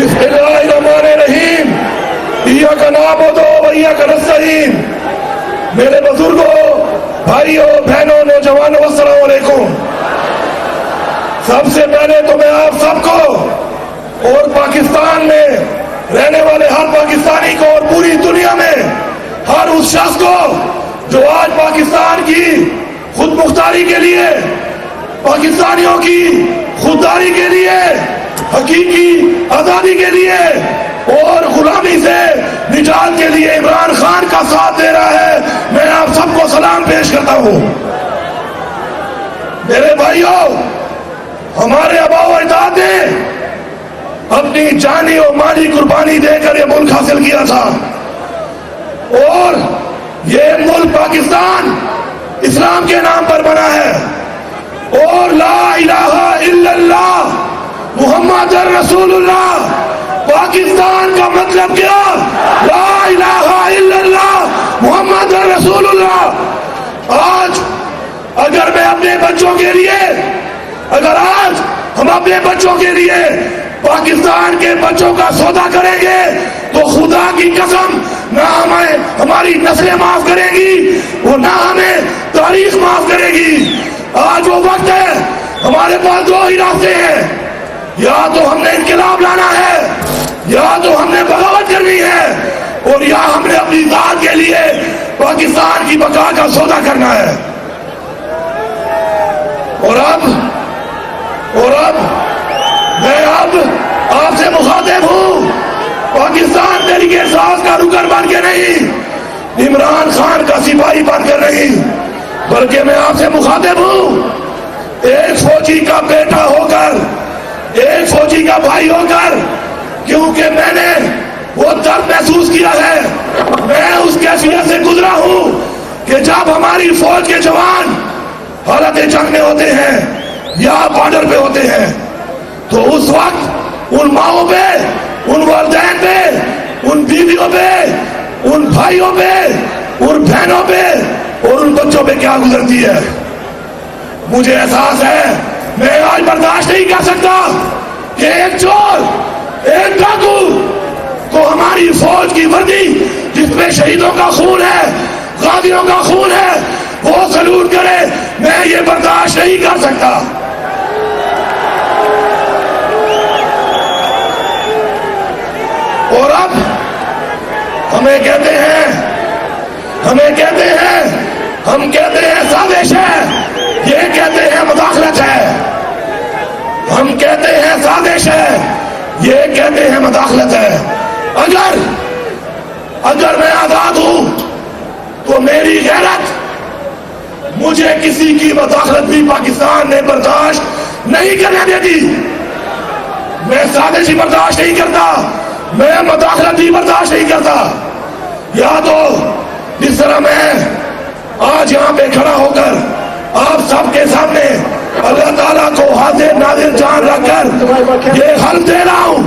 बिस्मिल्लाहिर्रहमानिर्रहीम, इय्याका नअबुदु व इय्याका नस्तईन। मेरे बुजुर्गों, भाइयों, बहनों, नौजवानों, अस्सलाम वालेकुम। सबसे पहले तो मैं आप सबको और पाकिस्तान में रहने वाले हर पाकिस्तानी को और पूरी दुनिया में हर उस शख्स को जो आज पाकिस्तान की खुद मुख्तारी के लिए, पाकिस्तानियों की खुददारी के लिए, हकीकी आजादी के लिए और गुलामी से निजात के लिए इमरान खान का साथ दे रहा है, मैं आप सबको सलाम पेश करता हूं। मेरे भाइयों, हमारे आबा व अजदाद ने अपनी जानी और माली कुर्बानी देकर ये मुल्क हासिल किया था और ये मुल्क पाकिस्तान इस्लाम के नाम पर बना है और ला इलाहा इल्लल्लाह मुहम्मद रसूलुल्लाह, पाकिस्तान का मतलब क्या? ला इलाहा इल्लल्लाह मुहम्मद रसूलुल्लाह। आज अगर मैं अपने बच्चों के लिए, अगर आज हम अपने बच्चों के लिए पाकिस्तान के बच्चों का सौदा करेंगे तो खुदा की कसम ना हमें हमारी नस्लें माफ करेगी और ना हमें तारीख माफ करेगी। आज वो वक्त है, हमारे पास दो ही रास्ते हैं, या तो हमने इनकलाब लाना है, या तो हमने बगावत करनी है, और या हमने अपनी जात के लिए पाकिस्तान की बका का सौदा करना है। और अब मैं अब आपसे मुखातिब हूं, पाकिस्तान तहरीक इंसाफ का रुकन बन के नहीं, इमरान खान का सिपाही बनकर नहीं, बल्कि मैं आपसे मुखातिब हूं एक फौजी का बेटा होकर, एक फौजी का भाई होकर, क्योंकि मैंने वो दर्द महसूस किया है, मैं उस कैफियत से गुजरा हूं कि जब हमारी फौज के जवान हालत जंग में होते हैं या बॉर्डर पे होते हैं तो उस वक्त उन माओं पे, उन वालिदैन पे, उन बीवियों पे, उन भाइयों पे, उन बहनों पे और उन बच्चों पे क्या गुजरती है। मुझे एहसास है, मैं आज बर्दाश्त नहीं कर सकता कि एक चोर, एक डाकू को हमारी फौज की वर्दी जिसमें शहीदों का खून है, गाजियों का खून है, वो सलूट करे। मैं ये बर्दाश्त नहीं कर सकता। और अब हमें कहते हैं, हम कहते हैं साजिश है, ये कहते हैं मुदाखलत है, हम कहते हैं साजिश है, ये कहते हैं मुदाखलत है। अगर मैं आजाद हूं तो मेरी गैरत मुझे किसी की मुदाखलत भी पाकिस्तान ने बर्दाश्त नहीं करने देती। मैं साजिश ही बर्दाश्त नहीं करता, मैं मुदाखलत ही बर्दाश्त नहीं करता। या तो जिस तरह मैं आज यहाँ पे खड़ा होकर आप सबके सामने अल्लाह ताला को हाजिर नाजिर जान रखकर ये हल्फ दे रहा हूँ,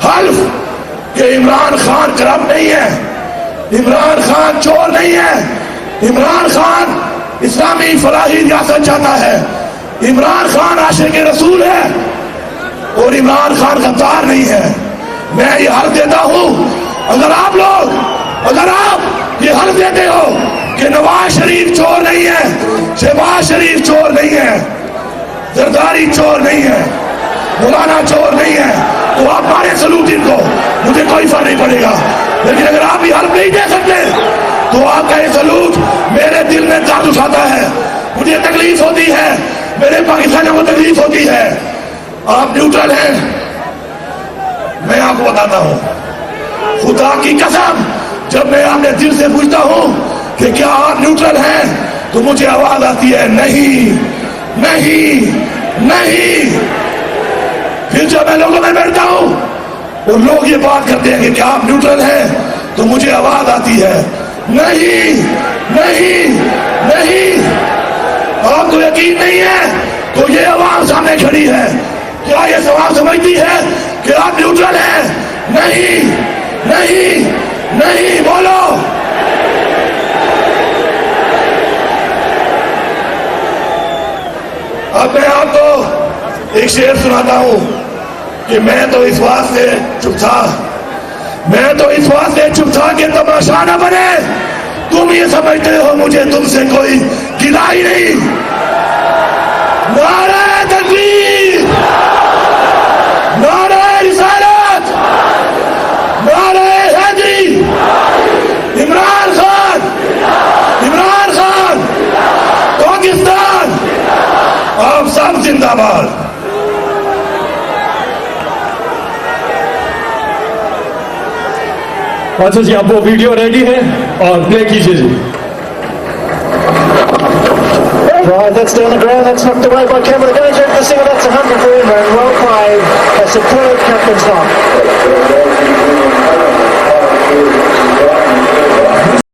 हल्फ कि इमरान खान करप्ट नहीं है, इमरान खान चोर नहीं है, इमरान खान इस्लामी फलाही रियासत चाहता है, इमरान खान आशिक रसूल है और इमरान खान गद्दार नहीं है। मैं ये हल्फ देता हूँ, अगर आप ये हल्फ देते हो कि नवाज शरीफ चोर नहीं है, शहबाज शरीफ चोर नहीं है, जरदारी चोर नहीं है, मौलाना चोर नहीं है, तो आप मारे सलूट इनको, मुझे कोई फर्क नहीं पड़ेगा। लेकिन अगर आप ये हल्फ नहीं दे सकते तो आपका ये सलूट मेरे दिल में दर्द उठाता है, मुझे तकलीफ होती है, मेरे पाकिस्तानियों को तकलीफ होती है। आप न्यूट्रल हैं, मैं आपको बताता हूं, खुदा की कसम, जब मैं अपने दिल से पूछता हूं कि क्या आप न्यूट्रल हैं तो मुझे आवाज आती है नहीं नहीं नहीं। फिर जब मैं लोगों में बैठता हूं और लोग ये बात करते हैं कि क्या आप न्यूट्रल हैं तो मुझे आवाज आती है नहीं नहीं नहीं। आपको यकीन नहीं है तो ये आवाज सामने खड़ी है, क्या ये सवाल समझती है कि आप न्यूट्रल हैं? नहीं नहीं नहीं, बोलो। अब मैं आपको एक शेर सुनाता हूं کہ میں تو اس واسطے چپ تھا کہ تماشا نہ بنے. تم یہ سمجھتے ہو مجھے تم سے کوئی گلہ ہی نہیں. نعرہ تکبیر، نعرہ رسالت، نعرہ حیدری، عمران خان، پاکستان، آپ سب زندہ باد. اچھا جی، اب وہ ویڈیو ریڈی ہے اور پلے کیجیے جی. Right, that's down the ground, that's knocked away by Cameron. Going to the single, that's 100 for Imran. Well played, a superb captain's knock.